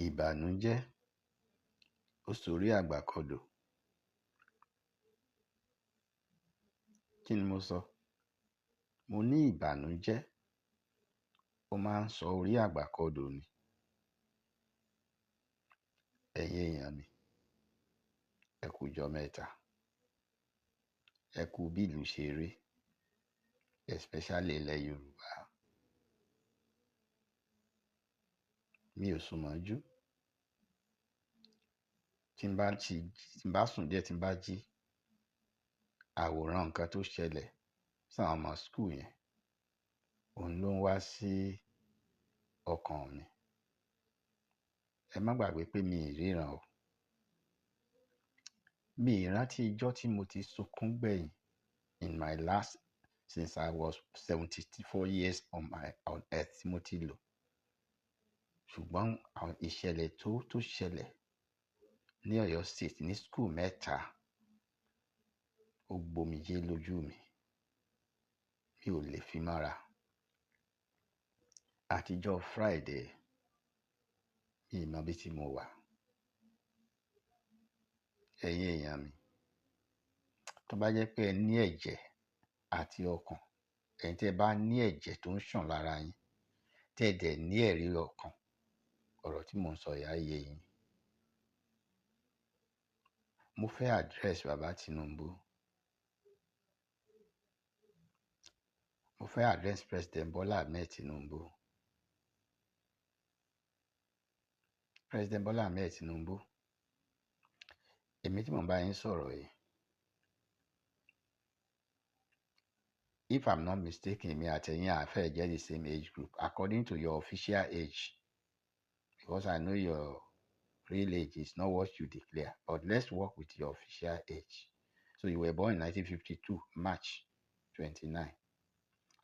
Ìbànújẹ́ ó sorí àgbàkodò. Kí ni mo sọ? Mo ní ìbànújẹ́ ó máa ń sọ orí àgbàkodò ni. Ẹ̀yin èèyàn mi, ẹ kú ọjọ́ mẹ́ta. Ẹ kú bí ìlú ṣe rí, especially ilẹ̀ Yorùbá. Mi ò sùn mọ́jú. Tí n bá sùn díẹ̀, tí n bá jí, àwòrán nǹkan tó ṣẹlẹ̀ sáwọn ọmọ school yẹn, òun ló ń wá sí ọkàn mi. Ẹ má gbàgbé pé mi ì ríran o. Mi ì rántí ijọ́ tí mo ti sunkún gbẹ̀yìn in my last since I was 74 years on earth tí mo ti lò. Ṣùgbọ́n àwọn ìṣẹ̀lẹ̀ tó ṣẹlẹ̀ ní Ọ̀yọ́ State ní school mẹ́ta ó gbomijé lójú mi. Mi ò lè fi mára. Àtijọ́ Friday, mi ì mọ bí tí mo wà. Ẹ̀yin èèyàn mi, tó bá jẹ́ pé ẹ ní ẹ̀jẹ̀ àti ọkàn, ẹ̀yin tí ẹ bá ní ẹ̀jẹ̀ tó ń ṣàn lára yín, tẹ́ ẹ dẹ̀ ní ẹ̀rí ọkàn, ọ̀rọ̀ tí mò ń sọ yà yé yín. Mo fẹ́ address Bàbá Tinubu. Mo fẹ́ address President Bola Ahmed Tinubu. President Bola Ahmed Tinubu, èmi tí mò ń bá yín sọ̀rọ̀ yìí, if I'm not mistaken, èmi àti ẹ̀yin á fẹ́ jẹ́ the same age group according to your official age, because I know your real age is not what you declare, but let's work with your official age. So you were born in 1952, March 29.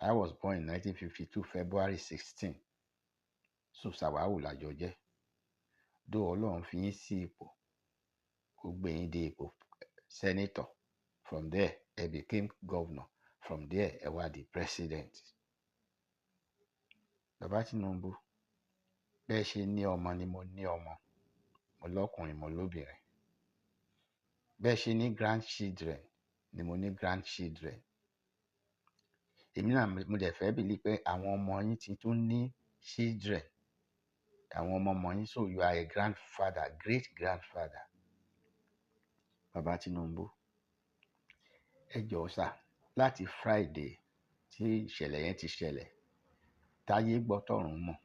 I was born in 1952, February 16. So sàwáwù làjọ jẹ́. Dó Ọlọ́run fi yín sí ipò, kó gbé yín dé ipò senator. From there, ẹ became governor. From there, ẹ wá di president. Bàbá Tinubu, bẹ́ẹ̀ ṣe ní ọmọ ni mo ní ọmọ. Mo lọ́kùnrin, mo lóbìnrin. Bẹ́ẹ̀ ṣe ní grandchildren ni mo ní grandchildren. Èmi náà mo dẹ̀ fẹ́ believe pé àwọn ọmọ yín ti tún ní children. Àwọn ọmọ yín, so you are a grandfather, great grandfather. Bàbá Tinubu, ẹ jọ̀ọ́ sà, láti Friday tí ìṣẹ̀lẹ̀ yẹn ti ṣẹlẹ̀, táyé gbọ́ tọ̀run mọ̀,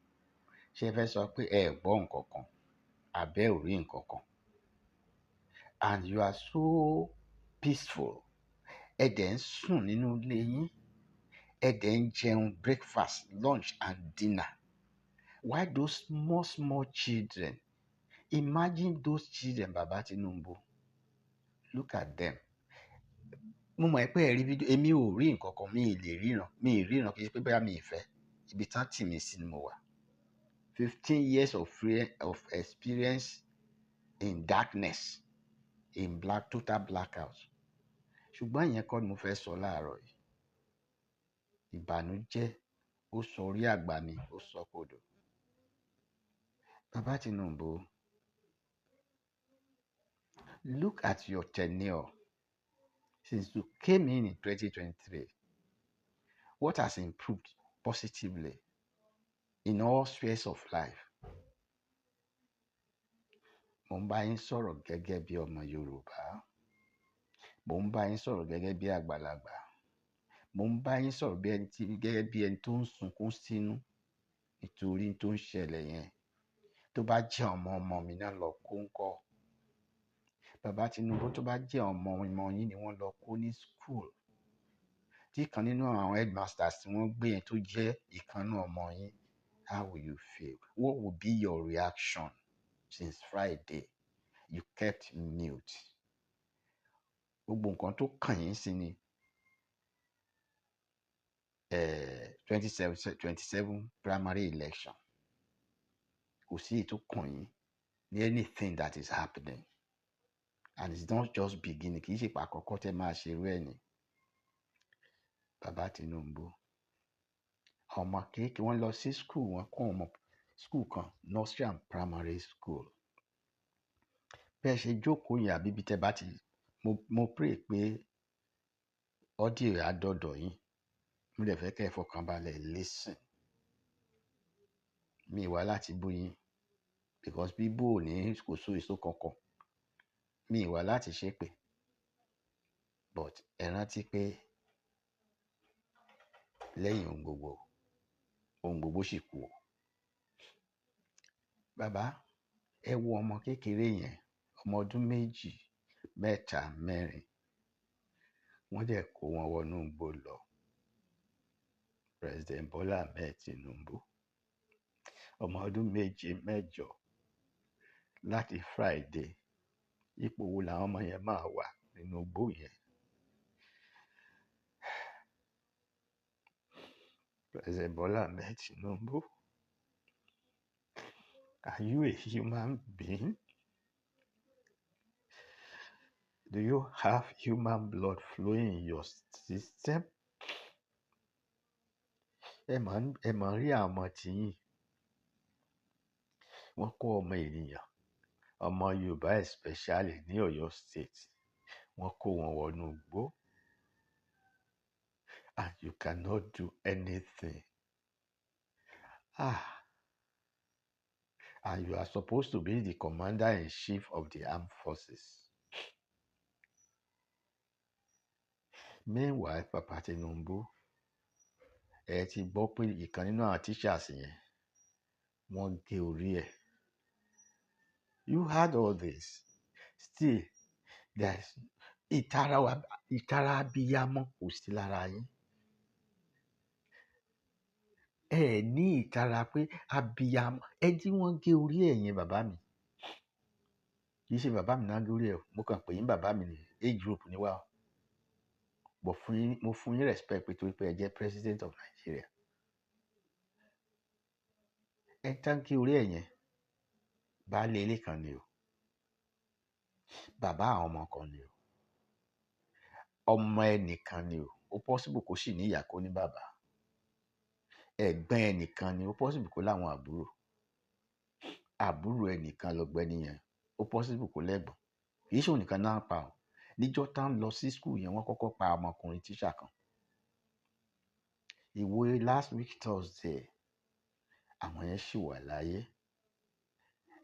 ṣé ẹ fẹ́ sọ pé ẹ gbọ́ nǹkan kan, àbẹ́ ò rí nǹkan kan? And you are so peaceful. Ẹ dẹ̀ ń sùn nínú ilé yín. Ẹ dẹ̀ ń jẹun breakfast, lunch and dinner. Why those small children? Imagine those children, Bàbá Tinubu. Look at them. Mo mọ̀ pé ẹ rí fídíò, èmi ò rí nǹkan kan, mi ì lè ríran. Mi ì ríran kì í ṣe pé bóyá mi ì fẹ́. Ibi tán tì mí sí ni mo wà. 15 years of experience in darkness, in total blackout. Ṣùgbọ́n ìyẹn kọ́ ni mo fẹ́ sọ láàárọ̀ yìí. Ìbànújẹ́ ó sọ orí àgbà mi, ó sọ kodò. Bàbá Tinubu, look at your tenure since you came in 2023. What has improved positively in all spheres of life? Mo ń bá yín sọ̀rọ̀ gẹ́gẹ́ bí ọmọ Yorùbá. Mo ń bá yín sọ̀rọ̀ gẹ́gẹ́ bí àgbàlagbà. Mo ń bá yín sọ̀rọ̀ gẹ́gẹ́ bí ẹni tó ń sunkún sínú nítorí tó ń ṣẹlẹ̀ yẹn. Tó bá jẹ́ ọmọ mi náà lọ kó ń kọ́. Bàbá Tinubu, tó bá jẹ́ ọmọ yín ni wọ́n lọ kó ní school, tí ìkan nínú àwọn headmasters tí wọ́n gbé yẹn tó jẹ́ ìkan náà ọmọ yín, how will you feel? What will be your reaction? Since Friday, you kept mute. Gbogbo nǹkan tó kàn yín sí ni 27 primary election. Kò sí ètò kàn yín ní anything that is happening. And it's not just beginning. Kì í ṣe àkọ́kọ́ tẹ́ máa ṣe irú ẹ̀ ni. Bàbá Tinubu, ọmọ kéèké wọ́n lọ sí school, wọ́n kọ́ ọmọ school kan, nursery and primary school. Bẹ́ẹ̀ ṣe jókòó yẹn àbí ibi tẹ́ bá ti, mo pray pé audio á dọ̀dọ̀ yín. Mo dẹ̀ fẹ́ kẹ́ ẹ fọkànbalẹ̀ listen. Mi wá láti bú yín because bíbú ò ní kò so èso kankan. Mi wá láti ṣépè, but ẹ rántí pé lẹ́yìn ohun gbogbo sì kù o. Bàbá, ẹ wo ọmọ kékeré yẹn, ọmọ ọdún 2, 3, 4, wọ́n dẹ̀ kó wọn wọnú igbó lọ. President Bola Ahmed Tinubu, ọmọ ọdún 7, 8 láti Friday, ipò wo làwọn ọmọ yẹn máa wà nínú igbó yẹn? President Bola Ahmed Tinubu, are you a human being? Do you have human blood flowing in your system? Ẹ mọ̀ rí àwọn ọmọ tiyín. Wọ́n kó ọmọ ènìyàn, ọmọ Yorùbá especially ní Ọ̀yọ́ State. Wọ́n kó wọn wọnú igbó. And you cannot do anything. And you are supposed to be the commander-in-chief of the armed forces. Meanwhile, Papa Tinubu, ẹ ti gbọ́ pé ìkan nínú àwọn teachers yẹn, wọ́n gé orí ẹ̀. You had all this. Still, there's ìtara abiyamọ kò sí lára yín. Ẹ ní ìtara pé abiyamọ, ẹ tí wọ́n gé orí ẹ̀ yẹn bàbá mi. Kì í ṣe bàbá mi náà gé orí ẹ̀, mo kàn pè yín bàbá mi ní age group ni wá. Mo fún yín respect pé torí pé ẹ jẹ́ president of Nigeria. Ẹ tán gé orí ẹ̀ yẹn, baálé ilé kan ni o. Bàbá àwọn ọmọ kan ni o. Ọmọ ẹnìkan ni o. Ó possible kó sì ní ìyá kó ní bàbá. Ẹ̀gbọ́n ẹnìkan ni ó possible kó láwọn àbúrò. Àbúrò ẹnìkan lọ̀gbẹ́ni yẹn, ó possible kó lẹ́gbọ̀n. Kì í ṣe òun nìkan náà pa o. Níjọ́ tá ń lọ sí school yẹn, wọ́n kọ́kọ́ pa ọmọkùnrin teacher kan. Ìwòye last week Thursday, àwọn yẹn ṣì wà láyé.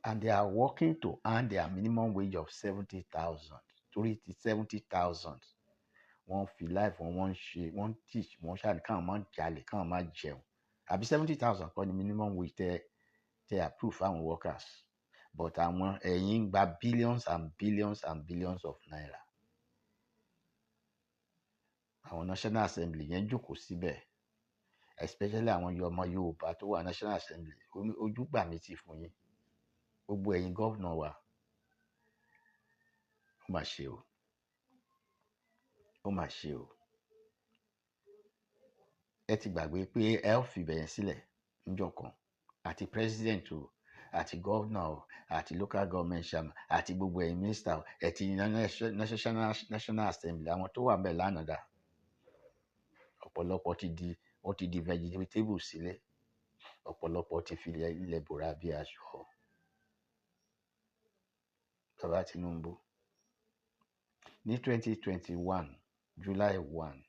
And they are working to earn their minimum wage of 70,000. Torí ti 70,000. Wọ́n fi life wọ́n ṣe, wọ́n teach, wọ́n ṣàlẹ̀ káwọn máa jalè, káwọn máa jẹun. Àbí 70,000 kọ́ ni minimum wage tẹ approve fáwọn workers. But àwọn ẹ̀yin ń gba billions and billions and billions of naira. Àwọn National Assembly yẹn jókòó síbẹ̀, especially àwọn ọmọ Yorùbá tó wà National Assembly. Ojú gbà mí tì fún yín. Gbogbo ẹ̀yin gọ́vnà wa, ó mà ṣe o. Ó mà ṣe o. Ẹ ti gbàgbé pé ẹ ó fi bẹ̀yẹn sílẹ̀ níjọ́ kan. Àti president o, àti gọ́vnà o, àti local government chairman, àti gbogbo ẹ̀yin minister o, ẹ ti National Assembly. Àwọn tó wà ńbẹ̀ lánàá dà. Ọ̀pọ̀lọpọ̀ ti di vegetable sílẹ̀. Ọ̀pọ̀lọpọ̀ ti fi ilẹ̀ bòrà bí aṣọ. Bàbá Tinubu, ní 2021 July 1,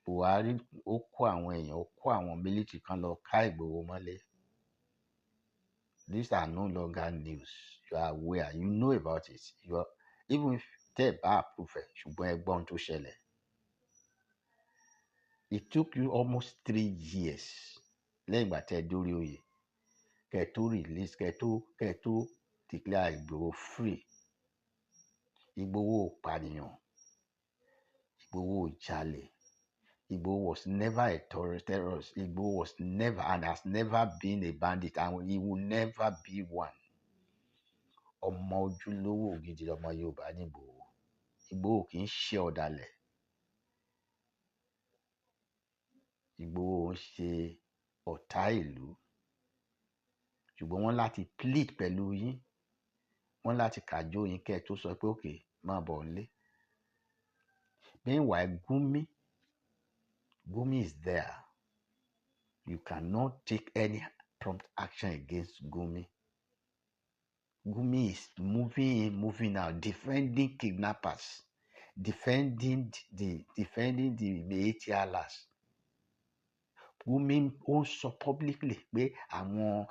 Buhari ó kó àwọn èèyàn, ó kó àwọn military kan lọ ká Ìgbòho mọ́lé. These are no longer news. You are aware. You know about it. Even if tẹ́ bá approve ẹ̀, ṣùgbọ́n ẹ gbọ́ ohun tó ṣẹlẹ̀. It took you almost 3 years lẹ́yìn ìgbà tẹ́ dórí oyè kẹ́ tó release, kẹ́ tó declare Ìgbòho free. Ìgbòho ò pànìyàn. Ìgbòho ò jalè. Igboho was never a terrorist. Igboho was never and has never been a bandit, and he will never be one. Ọmọ ojúlówó gidi ọmọ Yorùbá ní Igboho. Igboho kì í ṣe ọ̀dàlẹ̀. Igboho ń ṣe ọ̀tá ìlú. Ṣùgbọ́n wọ́n láti plead pẹ̀lú yín. Wọ́n láti kàjọ yín kẹ́ tó sọ pé okay, máa bọ̀ nílé. Meanwhile, Gumi is there. You cannot take any prompt action against Gumi. Gumi is moving in, moving out, defending kidnappers, defending the Meetialas. Gumi ó sọ publicly pé àwọn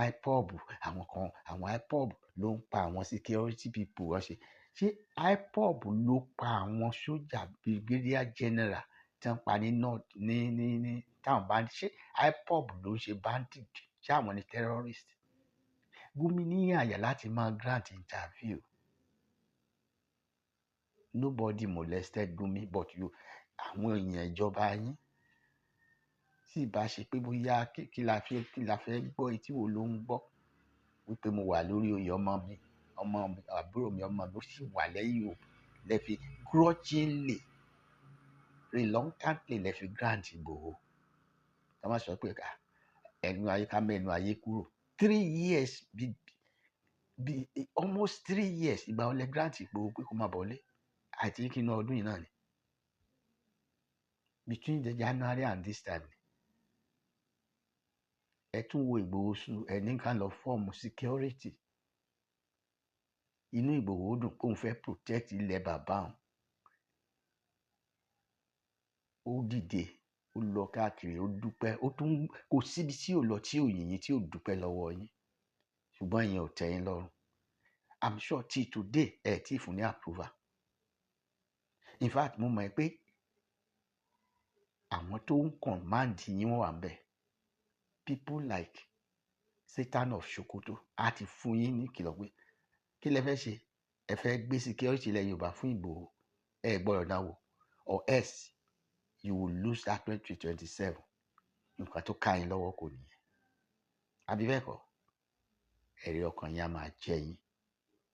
IPOB àwọn IPOB ló ń pa àwọn security people wọ́n ṣé IPOB ló pa àwọn sójà brigadier general tí wọ́n pa ní north ní town band ṣé IPOB ló ń ṣe bandit ṣé àwọn ni terrorist. Gumi ní àyà láti máa grant interview. Nobody molested Gumi but àwọn èèyàn ìjọba yín tí ìbá ṣe pé bóyá kí la fẹ́ gbọ́ etí wo ló ń gbọ́ wípé mo wà lórí oyè ọmọ mi àbúrò mi ọmọ mi ó sì wà lẹ́yìn o lẹ́fi grudgingly reluctantly lẹ́fi grant Ìgbòho ká má sọ pé ẹnu ayé ká mẹ́nu ayé kúrò 3 years almost 3 years ìgbà wọlé grant Ìgbòho pé kó má bọ́lé I think inú ọdún yìí náà ni between the January and this time ẹ tún wo Ìgbòho sùn ẹni kan lọ fọ́ọ̀mù security inú Ìgbòho dùn kóun fẹ́ protect ilẹ̀ bàbá òun ó dìde ó lọ káàkiri ó dúpẹ́ ó tún kò síbi tí ò lọ tí ò yìnyín tí ò dúpẹ́ lọ́wọ́ yín ṣùgbọ́n ìyẹn ò tẹ́ yín lọ́rùn I'm sure till today ẹ tí fún ní approval in fact mo mọ̀ pé àwọn tó ń command yín wọ́n wà ń bẹ̀ people like Satan of Sokoto á ti fún yín ní kìlọ̀ pé kí lẹ fẹ́ ṣe ẹ fẹ́ gbé security ilẹ̀ Yorùbá fún Ìgbòho ẹ gbọ́dọ̀ dáwọ́ or else you will lose that 2027 nǹkan tó ká yín lọ́wọ́ kò nìyẹn àbí bẹ́ẹ̀ kọ́ ẹ̀rí ọkàn yín á máa jẹ yín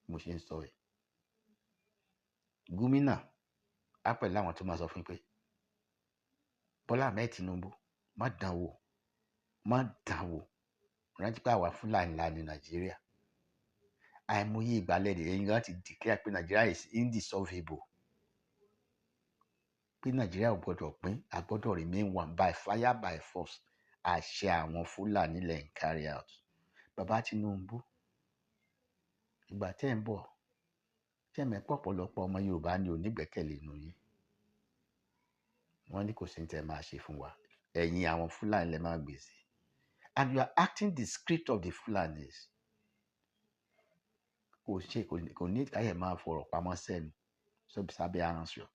mo ṣe ń sọ ẹ̀ gómìnà á pẹ̀lú àwọn tó máa sọ fún yín pé Bọ́lá Ahmed Tinubu má dán wò rántí pé àwa Fúlàní la ní Nàìjíríà àìmọye ìgbàlẹ̀ ẹ̀yìn gan ti declare pé Nàìjíríà is indissolvable pé Nàìjíríà ò gbọ́dọ̀ pín a gbọ́dọ̀ remain one by fire by force àṣẹ àwọn Fúlàní lẹ̀ ń carry out. Bàbá Tinubu ìgbà tẹ́ ń bọ̀ tẹ́ mẹ́pọ̀ ọ̀pọ̀lọpọ̀ ọmọ Yorùbá ni ò ní gbẹ́kẹ̀lé inú yín wọ́n ní kò sí ní tẹ́ máa ṣe fún wa ẹ̀yin àwọn Fúlàní lẹ máa gbèsè and you are acting the script of the Fulanis kò ní káyẹ̀ máa fọ̀rọ̀ pamọ́ sẹ́nu sábẹ́ aránṣọ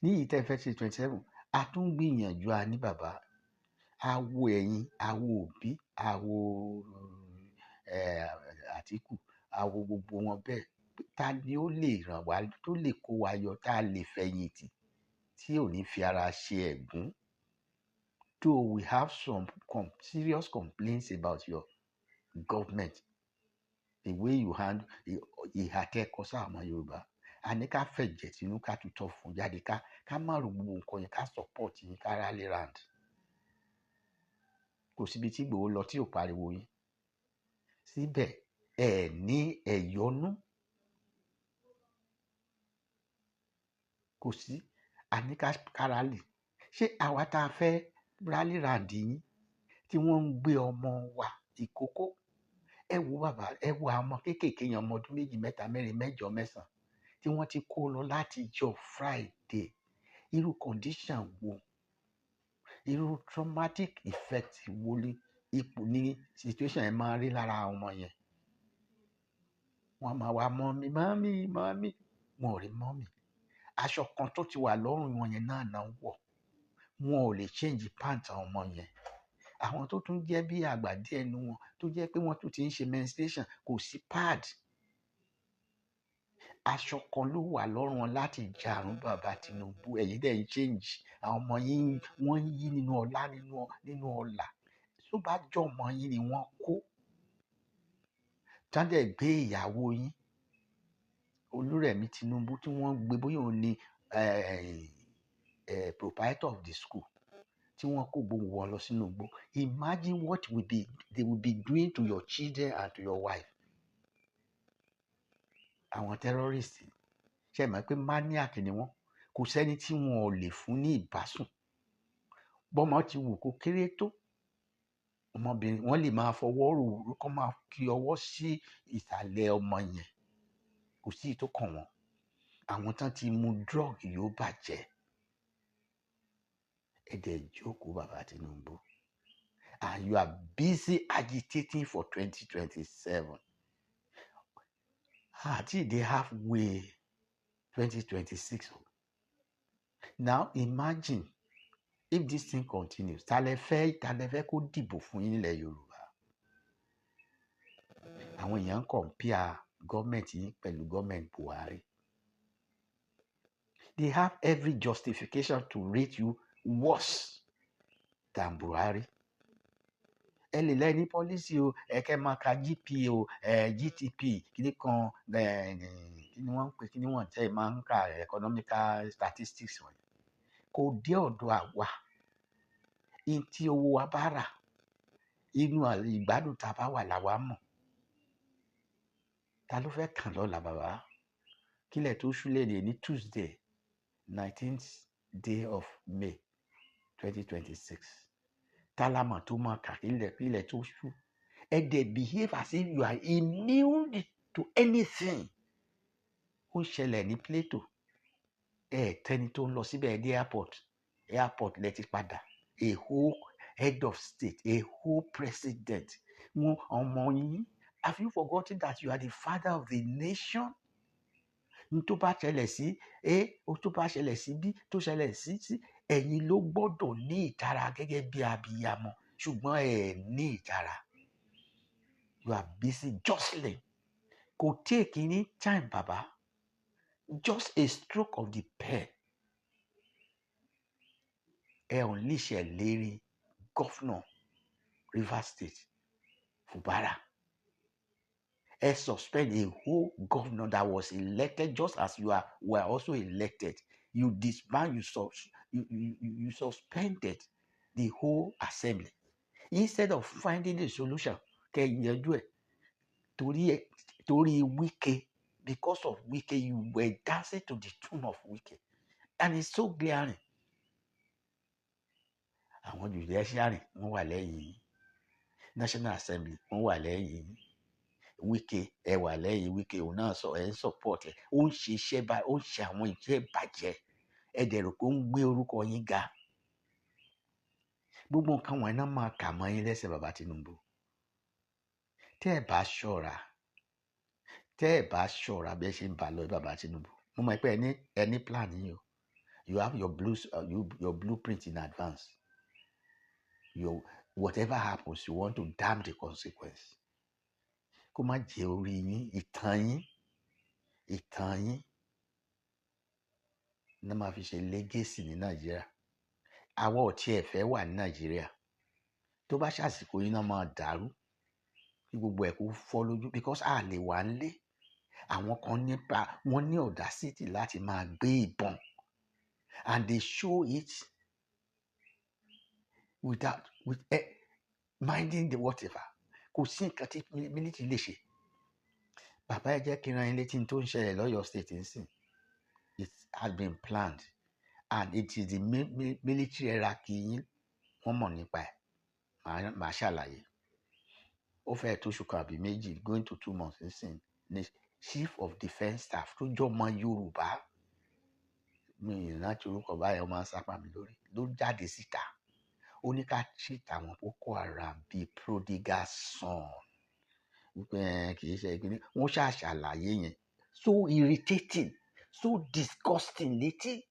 ní yìí tẹ́ fẹ́ ṣe 27 a tún gbìyànjú a ní bàbá awo ẹ̀yin awo Òbí awo Àtíkù awo gbogbo wọn bẹ́ẹ̀ ta ni ó lè ràn wá tó lè kó wa yọ tá a lè fẹ̀yìntì tí ò ní fi ara ṣe ẹ̀gún though we have some serious complaints about your government the way you handle ìhà tẹ́ kọ sáà ọmọ Yorùbá a ní ká fẹ̀jẹ̀ sínú ká tutọ́ fún jáde ká má rò gbogbo nǹkan yẹn ká support yín ká rally round kò síbi tí Ìgbòho lọ tí ò pariwo yín síbẹ̀ ẹ ní ẹ̀yọ́nú kò sí a ní ká rally ṣé àwa tá a fẹ́ rally round yín tí wọ́n ń gbé ọmọ wa ìkókó ẹ wo bàbá ẹ wo àwọn ọmọ kéékèèké yẹn ọmọ ọdún 2 3 4 5 6 tí wọ́n ti kó lọ láti jọ Friday irú condition wo irú traumatic effect wo ní situation yẹn máa rí lára àwọn ọmọ yẹn wọ́n máa wá mọ́mí wọn ò rí mọ́mí aṣọ kan tó ti wà lọ́rùn wọn yẹn náà wọ̀ wọn ò lè change pant àwọn ọmọ yẹn àwọn tó tún jẹ́ bí àgbà díẹ̀ nu wọn tó jẹ́ pé wọ́n tún ti ń ṣe menstruation kò sí pad aṣọ kan ló wà lọ́rùn wọn láti jà àrùn bàbá Tinubu ẹ̀yin dẹ̀ ń change àwọn ọmọ yín wọ́n ń yí nínú ọlá nínú ọlà tó bá jọ ọmọ yín ni wọ́n kó tádẹ̀ gbé ìyàwó yín Olúrẹ̀mí Tinubu tí wọ́n gbé bóyá òun ni proprietor of the school tí wọ́n kó gbogbo wọn lọ sínú igbó imagine what they will be doing to your children and to your wife. Àwọn terrorists ṣe mọ̀ pé maniac ni wọ́n kò sẹ́ni tí wọn ò lè fún ní ìbásùn bọ́mọ ti wù kó kéré tó ọmọbìnrin wọ́n lè máa fọwọ́ rò ó kó máa kí ọwọ́ sí ìsàlẹ̀ ọmọ yẹn, kò sí tó kàn wọ́n. Àwọn tán ti mu drug yóò bàjẹ́. Ẹ dẹ̀ jókòó bàbá Tinubu, and you are busy agitating for 2027. Àti they halfway 2026. Now imagine if this thing continues, ta lẹ fẹ́ kó dìbò fún yín nílẹ̀ Yorùbá? Àwọn èèyàn ń compare gọ́ọ̀mẹ̀ntì yín pẹ̀lú gọ́ọ̀mẹ̀ntì Buhari. They have every justification to rate you worse than Buhari. Ẹ lè lẹ́ni pọ́lísì o, ẹ̀kẹ́ máa ka GP o, GTP, kíní kan, kí ni wọ́n ń pè, kí ni wọ́n tẹ́ máa ń ka economical statistics wọ̀nyí. Kò dé ọ̀dọ̀ àwa. In tí owó wa bá rà, inú ìgbádùn tá a bá wà làwa mọ̀. Ta ló fẹ́ kàn lọ́la bàbá? Kílẹ̀ tó ṣú léde ní Tuesday 19th day of May 2026. Tálámà tó máa kà kílẹ̀ tó ṣú. Ẹ dẹ̀ behave as if you are immune to anything. Ó ń ṣẹlẹ̀ ní Plateau. Tẹni tó ń lọ síbẹ̀ dé airport lẹ ti padà. A whole head of state, a whole president. Wọ́n ọmọ yín. Have you forgotten that you are the father of the nation? Ní tó bá ṣẹlẹ̀ sí A, tó bá ṣẹlẹ̀ sí B, tó ṣẹlẹ̀ sí ẹ̀yin ló gbọ́dọ̀ ní ìtara gẹ́gẹ́ bí abiyamọ, ṣùgbọ́n ẹ ní ìtara. You are busy jostling. Kò take any time bàbá. Just a stroke of the pen. Ẹ unleash ẹ lérí governor Rivers State Fubara. Ẹ suspend a whole governor that was elected just as you were also elected. You disband, you suspended the whole assembly. Instead of finding a solution, kẹ́yìnjú ẹ̀ torí Wike, because of Wike, you were dancing to the tune of Wike. And it's so glaring. Àwọn judiciary wọ́n wà lẹ́yìn National Assembly wọ́n wà lẹ́yìn Wike, ẹ wà lẹ́yìn Wike, òun náà sọ ẹ ń support ẹ, ó ń ṣe iṣẹ́ ó ń ṣe àwọn iṣẹ́ ìbàjẹ́, ẹ dẹ̀ rò pé ó ń gbé orúkọ yín ga. Gbogbo nǹkan wọ̀nyí náà máa kà mọ́ yín lẹ́sẹ̀ bàbá Tinubu. Tẹ́ ẹ bá ṣọ́ra bí ẹ ṣe ń bá lọ bàbá Tinubu. Mo mọ̀ pé ẹ ní plan yín o. You have your blueprint in advance. Whatever happens, you want to damn the consequence. Kó má jẹ́ orí yín, ìtàn yín ní máa fi ṣe legacy ní Nàìjíríà. Àwa ò tiẹ̀ fẹ́ wà ní Nàìjíríà. Tó bá ṣàsìkò yín náà máa dàrú kí gbogbo ẹ̀ kó fọ́ lójú, because a lè wà nílé. Àwọn kan wọ́n ní audacity láti máa gbé ìbọn, and they show it with minding the whatever. Kò sí nǹkan tí military lè ṣe. Bàbá ẹ jẹ́ kí n rán yín létí tó ń ṣẹlẹ̀ lọ́yọ̀ state nsìn. It has been planned, and it is the military hierarchy yín wọ́n mọ̀ nípa ẹ̀. Màá ṣàlàyé. Ó fẹ́ tó oṣù kan àbí méjì, going to 2 months nsìn, ní Chief of Defence Staff tó jọ ọmọ Yorùbá, mi ìrántí orúkọ báyìí, ọmọ sápá mi lórí, ló jáde síta. Ó ní ká treat àwọn Boko Haram bíi prodigal son. Wípé kì í ṣe ìpínlẹ̀. Wọ́n ṣàṣàlàyé yẹn. So irritating, so disgusting létí,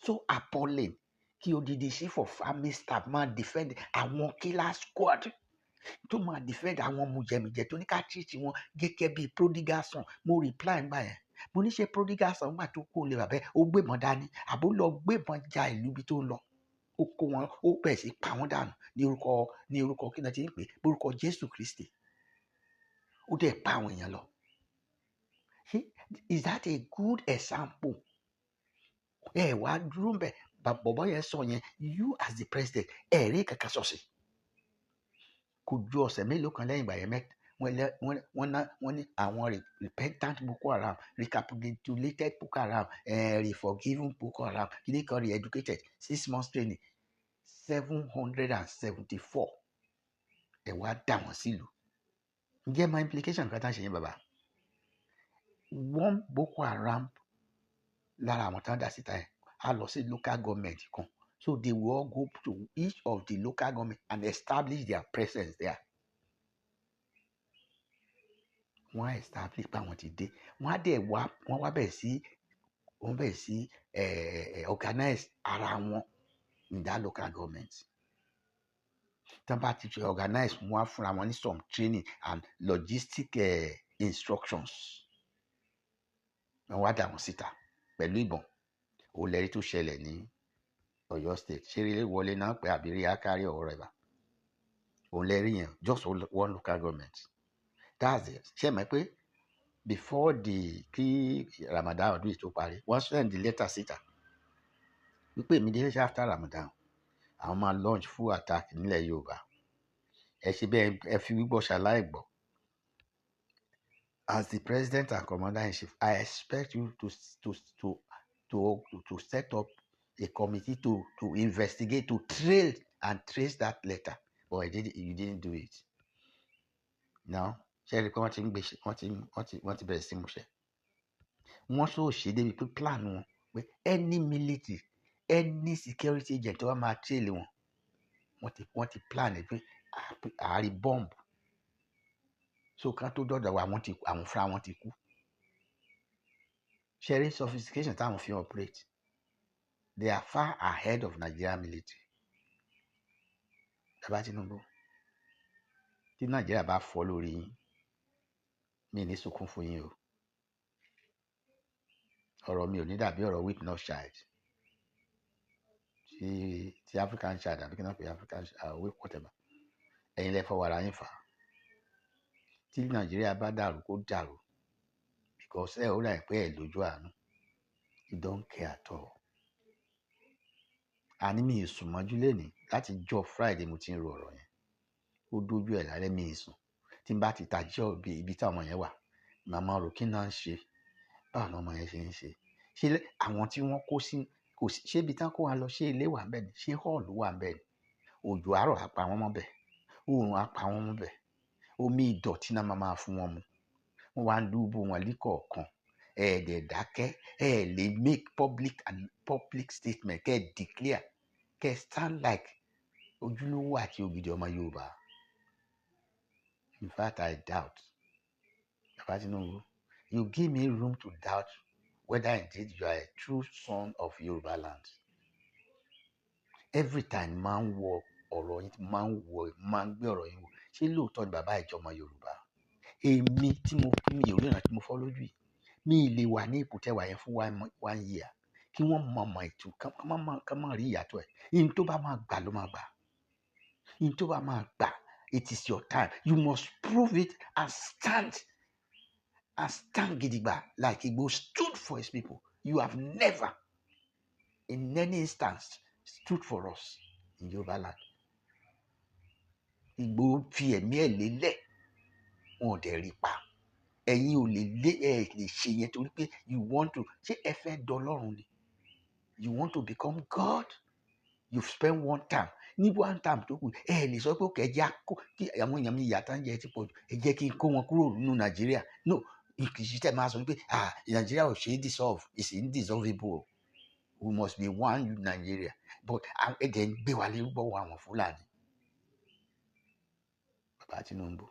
so appalling. Kí odidi Chief of Army Staff máa defend àwọn killer squad, tó máa defend àwọn mujẹmujẹ, tó ní ká treat wọn gẹ́gẹ́ bíi prodigal son. Mo reply nígbà yẹn. Mo ní ṣe prodigal son nígbà tó kó lè bàbá ẹ̀, ó gbébọn dání, àbó lọ gbébọn ja ìlú ibi tó ń lọ. Ó kó wọn, ó bẹ̀ sí pa wọ́n dànù ní orúkọ kí náà ti ń pè, orúkọ Jésù Kristi. Ó dẹ̀ pa àwọn èèyàn lọ. Is that a good example? Ẹ wá dúró bẹ̀, bàbá yẹn sọ yẹn, you as the president, ẹ rí kankan sọ sí. Kò ju ọ̀sẹ̀ mélòó kan lẹ́yìn ìgbà yẹn wọ́n ní àwọn repentant Boko Haram, recapitulated Boko Haram, reforgiven Boko Haram, kìíní kan re-educated, 6 months training, 774 ẹ wá dà wọ́n sílùú. ǹjẹ́ my implication kan tá à ń ṣe yẹn bàbá? One Boko Haram lára àwọn tán dà síta yẹn á lọ sí local government kan, so they will all go to each of the local government and establish their presence there. wọ́n á establish pé àwọn ti dé, wọ́n á dẹ̀ wá, wọ́n wá bẹ̀rẹ̀ sí organize ara wọn in that local government. tán bá ti ṣe organize, wọ́n á fúnra wọn ní some training and logistic instructions. wọ́n wá dà wọ́n síta pẹ̀lú ìbọn. ó lẹ́rí tó ṣẹlẹ̀ ní Ọ̀yọ́ state, ṣeré wọlé náà pé àbírí akárí ọ̀rọ̀ ẹ̀bà. òun lẹ́rí yẹn just one local government. That's it. ṣé ẹ mọ̀ pé before kí Ramadan ọdún yìí tó parí, wọ́n send the letter síta wípé immediately after Ramadan àwọn máa launch full attack nílẹ̀ Yorùbá. ẹ ṣe bẹ́ẹ̀, ẹ fi gbígbọ́ ṣaláì gbọ́. As the president and commander-in-chief, I expect you to set up a committee to investigate, to trail and trace that letter. But you didn't do it. Now, ṣe rí i pé wọ́n ti bẹ̀rẹ̀ sí múṣẹ́. wọ́n sọ ṣe débi pé plan wọn pé any military, any security agent tó wá máa trail wọn, wọ́n ti plan ẹ̀ pé àárí bomb. So kan tó dọ̀dọ̀ wa àwọn fúnra wọn ti kú. ṣe rí sophistication táwọn fi operate, they are far ahead of Nigerian military. Bàbá Tinubu, tí Nàìjíríà bá fọ́ lórí yín, mi ní sunkún fún yín o. ọ̀rọ̀ mi ò ní dàbí ọ̀rọ̀ witness child ti African child àbí kí náà pè African child, whatever. ẹ̀yin lẹ fọwọ́ ara yín fà á. tí Nàìjíríà bá dàrú kó dàrú, because ẹ ó rà pé ẹ lójú àánú. You don't care at all. àní mi ìsùn mọ́jú lẹ́ni láti jọ Friday mo ti ń ro ọ̀rọ̀ yẹn. ó dójú ẹ̀ lálẹ́ mi ìsùn. tí n bá ti tajọ́ ibi tí ọmọ yẹn wà, màmá rò kí náà ń ṣe, báwo ni ọmọ yẹn ṣe ń ṣe. ṣé àwọn tí wọ́n kó sí, ṣé ibi tí wọ́n kó wa lọ, ṣé ilé wà ń bẹ̀ ni, ṣé hall wà ń bẹ̀ ni. òjò àárọ̀ á pa wọ́n mọ́ bẹ̀, oòrùn á pa wọ́n mọ́ bẹ̀, omi ìdọ̀tí náà máa fún wọn mu. wọ́n wá ń dúbò wọn líkọ̀ọ̀kan. ẹ̀ẹ́dẹ̀ dákẹ́, lè make public statement, kẹ́ declare, kẹ́ stand like ojúlówó àti ògidì ọmọ Yorùbá. In fact, I doubt. Bàbá Tinubu, you give me room to doubt whether indeed you are a true son of Yoruba land. Every time máa ń wọ ọ̀rọ̀ yín, máa ń gbé ọ̀rọ̀ yín wò, ṣé lóòótọ́ ni bàbá ìjọmọ Yorùbá? èmi tí mo ríran tí mo fọ́ lójú yìí, mi lè wà ní ipò tẹ́wà yẹn fún 1 year kí wọ́n mọ̀ ètò kán má rí ìyàtọ̀ ẹ̀. ihun tó bá máa gbà ló máa gbà. ihun tó bá máa gbà, it is your time. You must prove it and stand gidigba like Igbo stood for his people. You have never in any instance stood for us in Yoruba land. Igbo fi ẹ̀mí ẹ̀ lélẹ̀, wọn ò dẹ̀ rí pa. ẹ̀yin ò lè ṣe yẹn torí pé you want to, ṣé ẹ fẹ́ dọlọ́run ni? You want to become God? You spend one time, ní one time tó kù ẹ lè sọ pé ó kẹjá kó kí àwọn èèyàn mi ìyàtọ̀ ń jẹ ti pọ̀ jù, ẹ jẹ́ kí n kó wọn kúrò nínú Nàìjíríà. No, ìkìsí tẹ̀ máa sọ pé Nàìjíríà ò ṣe é dissolve, it's indissolvable. We must be one Nigeria. But ẹ̀jẹ̀ ń gbé wa lérúbọ̀ àwọn Fúlàní. Bàbá Tinubu,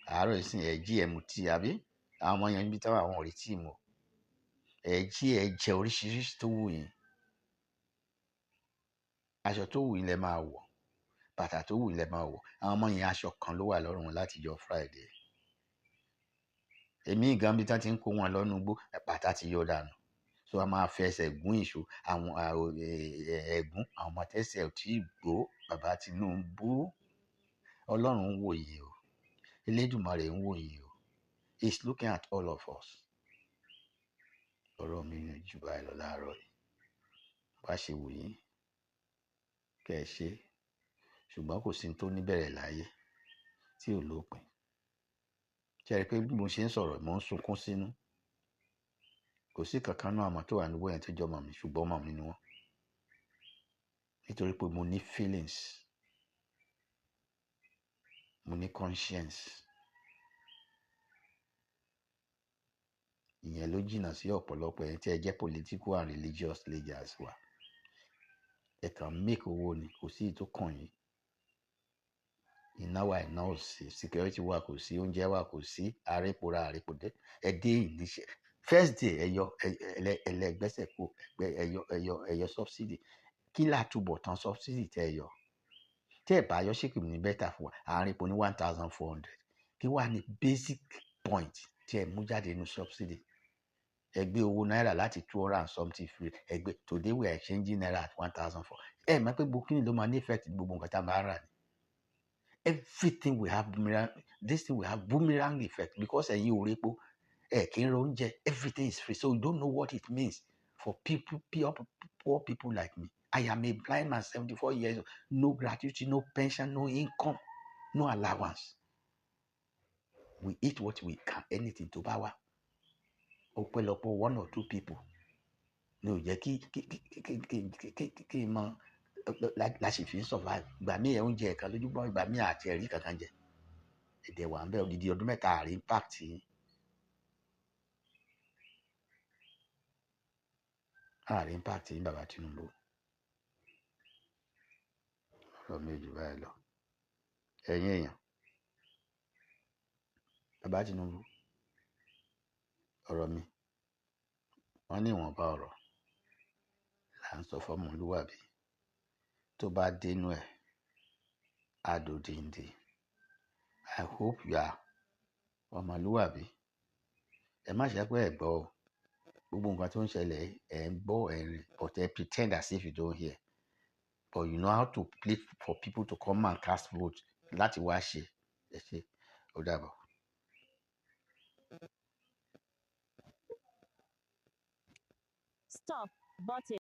àárọ̀ ìsìn GM tí àbí àwọn ọmọ yẹn níbi táwọn àwọn ò rí tí mọ̀. ẹ̀jẹ̀ oríṣiríṣi tó wù yín. aṣọ tó wù yín lẹ máa wọ̀, bàtà tó wù yín lẹ máa wọ̀. àwọn ọmọ yẹn aṣọ kan ló wà lọ́rùn wọn láti jọ Friday. èmi ìgàn bí tán ti ń kó wọn lọ́nu igbó, bàtà ti yọ dànù. so a máa fi ẹsẹ̀ gún ìṣó àwọn ẹ̀gún àwọn ọmọ tẹ́sẹ̀ ò tí ì gbó. Bàbá Tinubu, Ọlọ́run ń wò yín o, Elédùmarè ń wò yín o. He's looking at all of us. ọ̀rọ̀ mi ní jù báyìí lọ láàárọ̀ yìí. bá ṣe wù yín kẹ́ ẹ ṣe, ṣùgbọ́n kò sí tó níbẹ̀rẹ̀ láyé tí ò lópin. ṣe rí i pé bí mo ṣe ń sọ̀rọ̀ mo ń sunkún sínú. kò sí kankan náà àmọ́ tó wà níbọ̀ yẹn tó jọ mọ̀ mi, ṣùgbọ́n mọ̀ mi ni wọ́n. nítorí pé mo ní feelings. mo ní conscience. Ìyẹn ló jìnnà sí ọ̀pọ̀lọpọ̀ ẹ̀yin tí ẹ jẹ́ political and religious leaders wa. Ẹ kàn make owó ni, kò sí èyí tó kàn yín. Iná wa iná ò sí, security wa kò sí, oúnjẹ wa kò sí, àrèpora àrèpòdé. Ẹ dé ìníṣẹ́ first day ẹlẹgbẹ́sẹ̀ kó ẹyọ subsidy. Kí látúbọ̀ tán subsidy tẹ́ ẹ yọ? Tẹ́ ẹ bá yọ ṣé kì í ní bẹ́tà fún wa? Àárín epo ní 1,400. Kí wàá ní basic point tí ẹ mú jáde nínú subsidy? Ẹ gbé owó náírà láti 200 and something free. Ẹ gbé today we are exchanging naira at 1,400. Ẹ mọ̀ pé gbogbo kíni ló máa ní effect gbogbo nǹkan tá a máa rà ni. Everything will have boomerang. This thing will have boomerang effect because ẹ̀yin ò rí epo, kì í ra oúnjẹ. Everything is free, so you don't know what it means for poor people like me. I am a blind man, 74 years old, no gratuity, no pension, no income, no allowance. We eat what we can, anything to bá wá. Ọ̀pọ̀lọpọ̀ one or two people ni ò jẹ́ kí n mọ láti fi survive. Ìgbà míì oúnjẹ ẹ̀kan lójúmọ́, ìgbà míì àti ẹ̀rí kankan jẹ. Èdè wà ń bẹ odidi ọdún mẹ́ta àrí impact yín. Àrí impact yín bàbá Tinubu. Ọ̀rọ̀ mi ò jù báyìí lọ. Ẹ̀yin èèyàn, bàbá Tinubu, ọ̀rọ̀ mi, wọ́n ní ìwọ̀nba ọ̀rọ̀ là ń sọ fọ́mọlúwàbí. Tó bá dénú ẹ̀, á dòdìndì. I hope you are ọmọlúwàbí. Ẹ má ṣe pé ẹ gbọ́ o. Gbogbo nǹkan tó ń ṣẹlẹ̀ ẹ̀ ń gbọ́ ẹ̀ rìn, but ẹ pretend as if you don't hear. But you know how to plead for people to come and cast vote láti wá ṣe. Ẹ ṣe, ó dàbọ̀. Stop button.